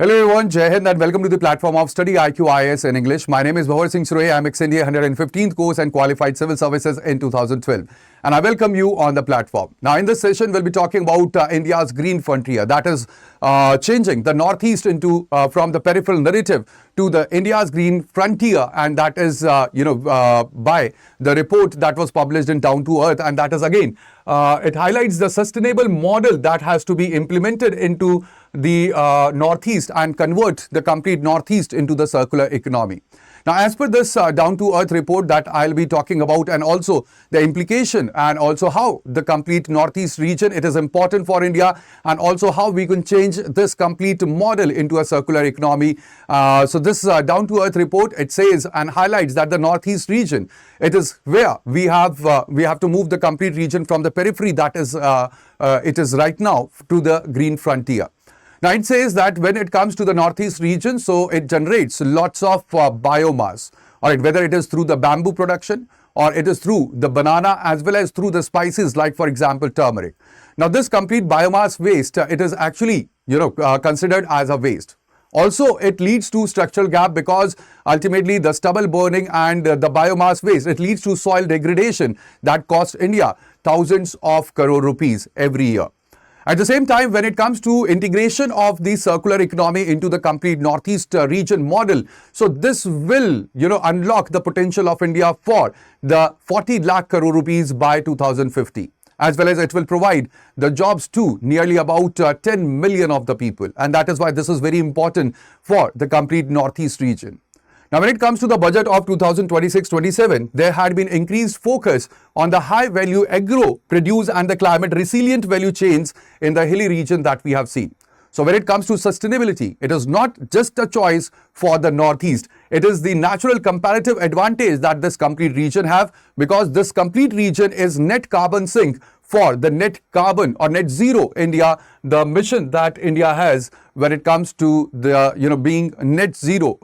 Hello everyone, Jai Hind and welcome to the platform of StudyIQ IAS in English. My name is Surey. I'm ex-India 115th course and qualified civil services in 2012. And I welcome you on the platform. Now in this session, we'll be talking about India's green frontier. That is changing the Northeast into from the peripheral narrative to the India's green frontier. And that is, by the report that was published in Down to Earth. And that is again, it highlights the sustainable model that has to be implemented into the Northeast and convert the complete Northeast into the circular economy. Now, as per this down-to-earth report that I'll be talking about, and also the implication and also how the complete Northeast region, it is important for India, and also how we can change this complete model into a circular economy. So this down-to-earth report, it says and highlights that the Northeast region, it is where we have to move the complete region from the periphery that is it is right now to the green frontier. Now, it says that when it comes to the Northeast region, so it generates lots of biomass, all right, whether it is through the bamboo production or it is through the banana as well as through the spices like, for example, turmeric. Now, this complete biomass waste, it is actually, considered as a waste. Also, it leads to structural gap because ultimately the stubble burning and the biomass waste, it leads to soil degradation that costs India thousands of crore rupees every year. At the same time, when it comes to integration of the circular economy into the complete Northeast region model, so this will, unlock the potential of India for the 40 lakh crore rupees by 2050. As well as it will provide the jobs to nearly about 10 million of the people. And that is why this is very important for the complete Northeast region. Now, when it comes to the budget of 2026-27, there had been increased focus on the high-value agro, produce and the climate-resilient value chains in the hilly region that we have seen. So, when it comes to sustainability, it is not just a choice for the Northeast. It is the natural comparative advantage that this complete region have, because this complete region is net carbon sink for the net carbon or net zero India, the mission that India has when it comes to the, being net zero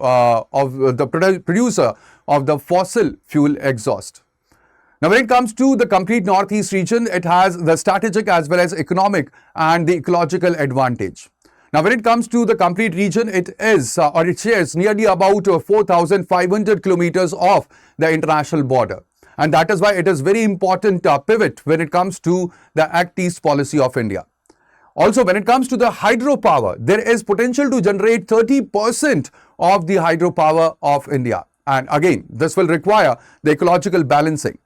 of the producer of the fossil fuel exhaust. Now, when it comes to the complete Northeast region, it has the strategic as well as economic and the ecological advantage. Now, when it comes to the complete region, it is or it shares nearly about 4,500 kilometers of the international border. And that is why it is very important pivot when it comes to the Act East policy of India. Also, when it comes to the hydropower, there is potential to generate 30% of the hydropower of India. And again, this will require the ecological balancing.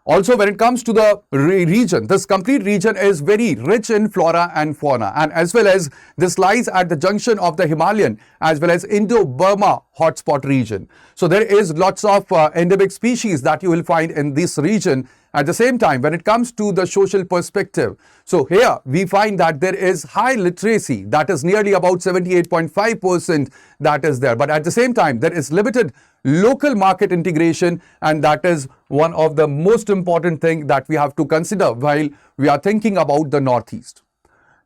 Also, when it comes to the region, this complete region is very rich in flora and fauna, and as well as this lies at the junction of the Himalayan as well as Indo-Burma hotspot region. So there is lots of endemic species that you will find in this region. At the same time, when it comes to the social perspective, so here we find that there is high literacy, that is nearly about 78.5% that is there. But at the same time, there is limited local market integration, and that is one of the most important thing that we have to consider while we are thinking about the Northeast.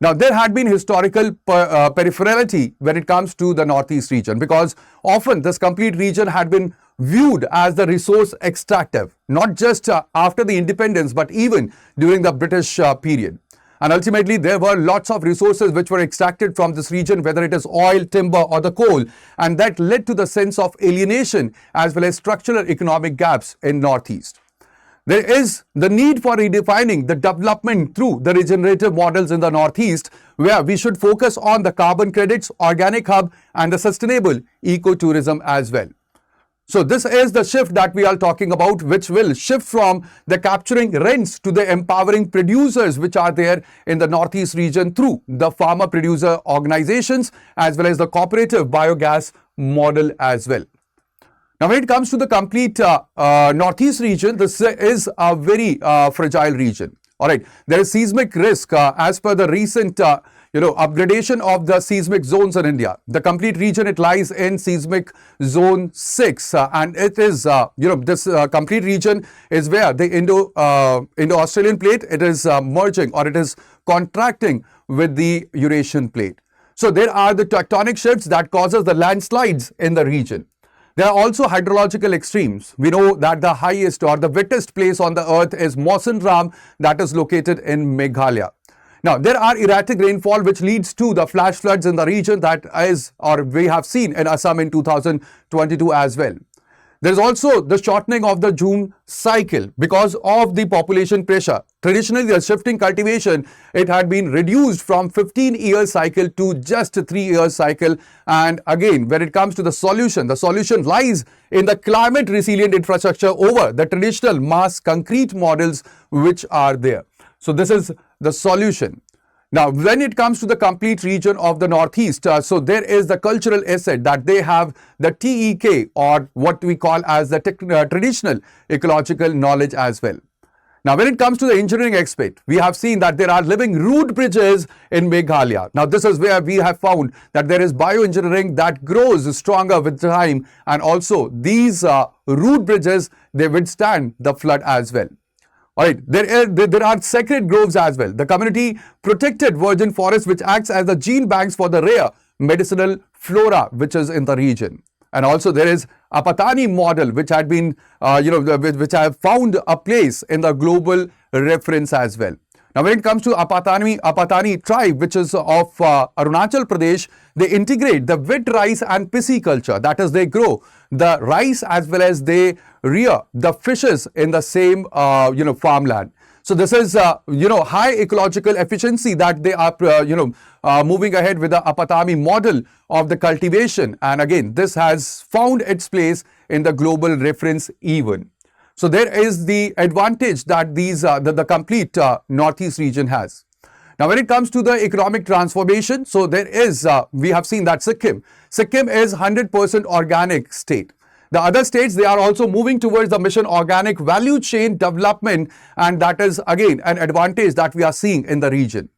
Now, there had been historical peripherality when it comes to the Northeast region, because often this complete region had been viewed as the resource extractive, not just after the independence, but even during the British period. And ultimately, there were lots of resources which were extracted from this region, whether it is oil, timber or the coal. And that led to the sense of alienation as well as structural economic gaps in Northeast. There is the need for redefining the development through the regenerative models in the Northeast, where we should focus on the carbon credits, organic hub and the sustainable ecotourism as well. So this is the shift that we are talking about, which will shift from the capturing rents to the empowering producers which are there in the Northeast region through the farmer producer organizations as well as the cooperative biogas model as well. Now, when it comes to the complete Northeast region, this is a very fragile region. All right, there is seismic risk as per the recent upgradation of the seismic zones in India. The complete region, it lies in seismic zone 6 and it is, this complete region is where the Indo-Australian plate, it is merging or it is contracting with the Eurasian plate. So there are the tectonic shifts that causes the landslides in the region. There are also hydrological extremes. We know that the highest or the wettest place on the earth is Mawsynram, that is located in Meghalaya. Now, there are erratic rainfall which leads to the flash floods in the region that is, or we have seen in Assam in 2022 as well. There is also the shortening of the June cycle because of the population pressure. Traditionally, the shifting cultivation, it had been reduced from 15-year cycle to just a 3-year cycle. And again, when it comes to the solution lies in the climate resilient infrastructure over the traditional mass concrete models which are there. So this is the solution. Now, when it comes to the complete region of the Northeast, so there is the cultural asset that they have the TEK, or what we call as the traditional ecological knowledge as well. Now, when it comes to the engineering aspect, we have seen that there are living root bridges in Meghalaya. Now, this is where we have found that there is bioengineering that grows stronger with time, and also these root bridges, they withstand the flood as well. All right, there are sacred groves as well. The community protected virgin forest which acts as the gene banks for the rare medicinal flora which is in the region. And also there is Apatani model which had been, which have found a place in the global reference as well. Now, when it comes to Apatani tribe, which is of Arunachal Pradesh, they integrate the wet rice and pisciculture. That is, they grow the rice as well as they rear the fishes in the same, farmland. So this is, high ecological efficiency that they are, moving ahead with the Apatani model of the cultivation. And again, this has found its place in the global reference even. So there is the advantage that these the complete Northeast region has. Now, when it comes to the economic transformation, so there is, we have seen that Sikkim is 100% organic state. The other states, they are also moving towards the mission organic value chain development, and that is again an advantage that we are seeing in the region.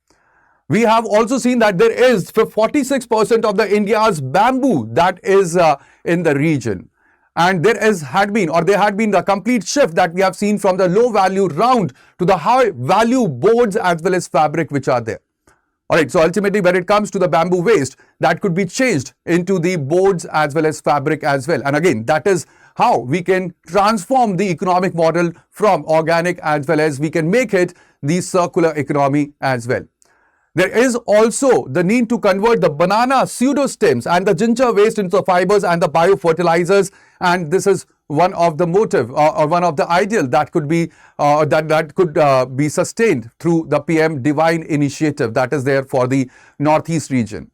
We have also seen that there is 46% of the India's bamboo that is in the region. And there had been the complete shift that we have seen from the low value round to the high value boards as well as fabric which are there. All right, so ultimately when it comes to the bamboo waste, that could be changed into the boards as well as fabric as well. And again, that is how we can transform the economic model from organic as well as we can make it the circular economy as well. There is also the need to convert the banana pseudostems and the ginger waste into fibers and the biofertilizers, and this is one of the motive or one of the ideal that could be be sustained through the PM Divine initiative that is there for the Northeast region.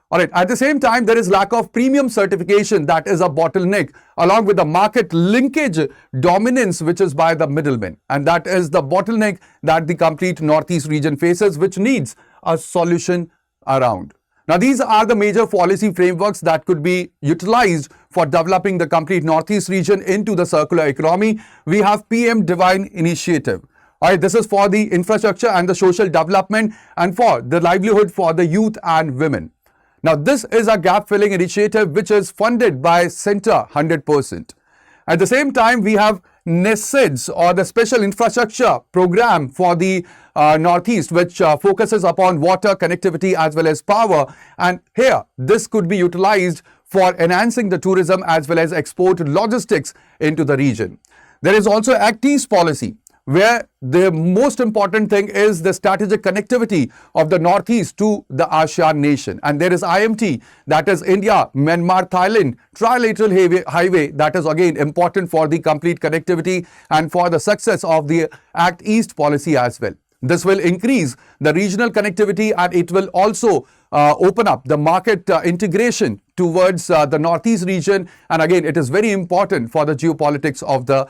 All right, at the same time, there is lack of premium certification that is a bottleneck, along with the market linkage dominance which is by the middlemen, and that is the bottleneck that the complete Northeast region faces, which needs a solution around. Now, these are the major policy frameworks that could be utilized for developing the complete Northeast region into the circular economy. We have PM Divine initiative. All right, this is for the infrastructure and the social development and for the livelihood for the youth and women. Now, this is a gap-filling initiative which is funded by Center 100%. At the same time, we have NESIDS, or the Special Infrastructure Program for the Northeast, which focuses upon water, connectivity as well as power. And here, this could be utilized for enhancing the tourism as well as export logistics into the region. There is also Act East policy, where the most important thing is the strategic connectivity of the Northeast to the ASEAN nation. And there is IMT, that is India, Myanmar, Thailand, trilateral highway, that is again important for the complete connectivity and for the success of the Act East policy as well. This will increase the regional connectivity and it will also open up the market integration towards the Northeast region. And again, it is very important for the geopolitics of the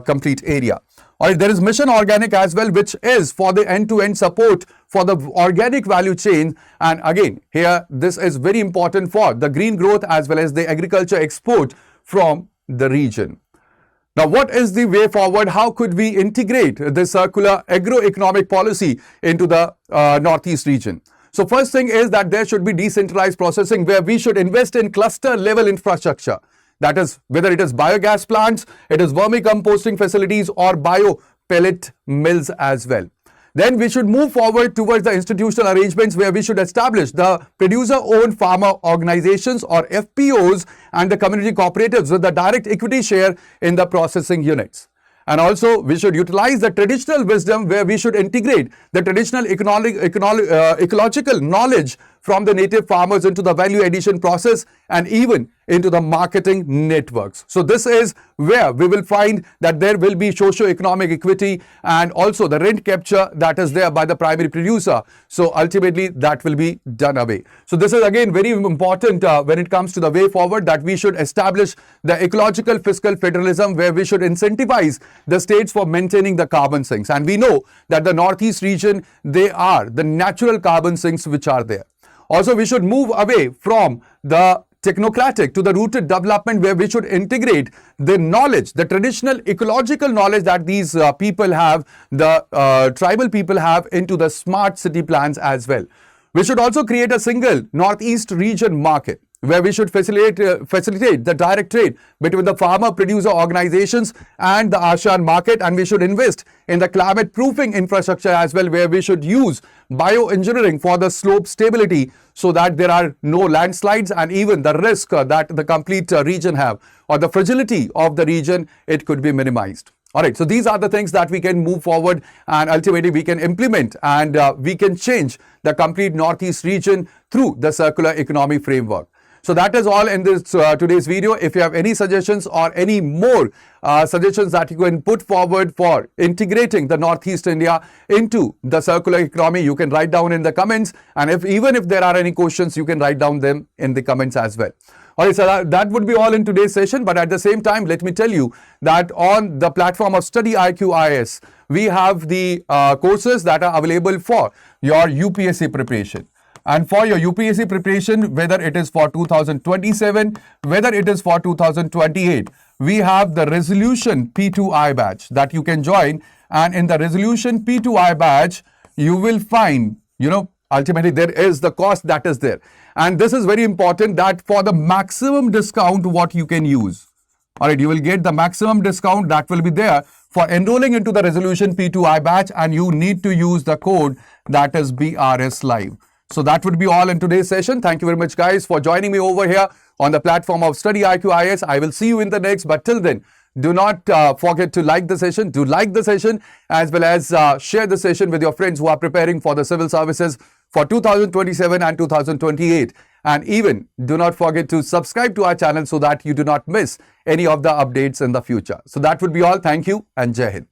complete area. All right, there is Mission Organic as well, which is for the end-to-end support for the organic value chain. And again, here, this is very important for the green growth as well as the agriculture export from the region. Now, what is the way forward? How could we integrate the circular agroeconomic policy into the Northeast region? So first thing is that there should be decentralized processing where we should invest in cluster level infrastructure. That is, whether it is biogas plants, it is vermicomposting facilities or bio pellet mills as well. Then we should move forward towards the institutional arrangements where we should establish the producer-owned farmer organizations or FPOs and the community cooperatives with the direct equity share in the processing units. And also, we should utilize the traditional wisdom where we should integrate the traditional ecological knowledge from the native farmers into the value addition process and even into the marketing networks. So this is where we will find that there will be socio-economic equity and also the rent capture that is there by the primary producer. So ultimately that will be done away. So this is again very important when it comes to the way forward, that we should establish the ecological fiscal federalism where we should incentivize the states for maintaining the carbon sinks. And we know that the Northeast region, they are the natural carbon sinks which are there. Also, we should move away from the technocratic to the rooted development where we should integrate the knowledge, the traditional ecological knowledge that these people have, the tribal people have, into the smart city plans as well. We should also create a single Northeast region market where we should facilitate the direct trade between the farmer-producer organizations and the ASEAN market, and we should invest in the climate-proofing infrastructure as well, where we should use bioengineering for the slope stability so that there are no landslides and even the risk that the complete region have or the fragility of the region, it could be minimized. All right, so these are the things that we can move forward and ultimately we can implement, and we can change the complete Northeast region through the circular economy framework. So that is all in this today's video. If you have any suggestions or any more suggestions that you can put forward for integrating the Northeast India into the circular economy, you can write down in the comments. And even if there are any questions, you can write down them in the comments as well. All right, so that would be all in today's session. But at the same time, let me tell you that on the platform of StudyIQ IAS, we have the courses that are available for your UPSC preparation. And for your UPSC preparation, whether it is for 2027, whether it is for 2028, we have the Resolution P2I batch that you can join. And in the Resolution P2I batch, you will find, ultimately there is the cost that is there. And this is very important, that for the maximum discount, what you can use. All right, you will get the maximum discount that will be there for enrolling into the Resolution P2I batch, and you need to use the code that is BRS Live. So that would be all in today's session. Thank you very much, guys, for joining me over here on the platform of StudyIQ IAS. I will see you in the next, but till then, do not forget to like the session. Do like the session as well as share the session with your friends who are preparing for the civil services for 2027 and 2028. And even do not forget to subscribe to our channel so that you do not miss any of the updates in the future. So that would be all. Thank you and Jai Hind.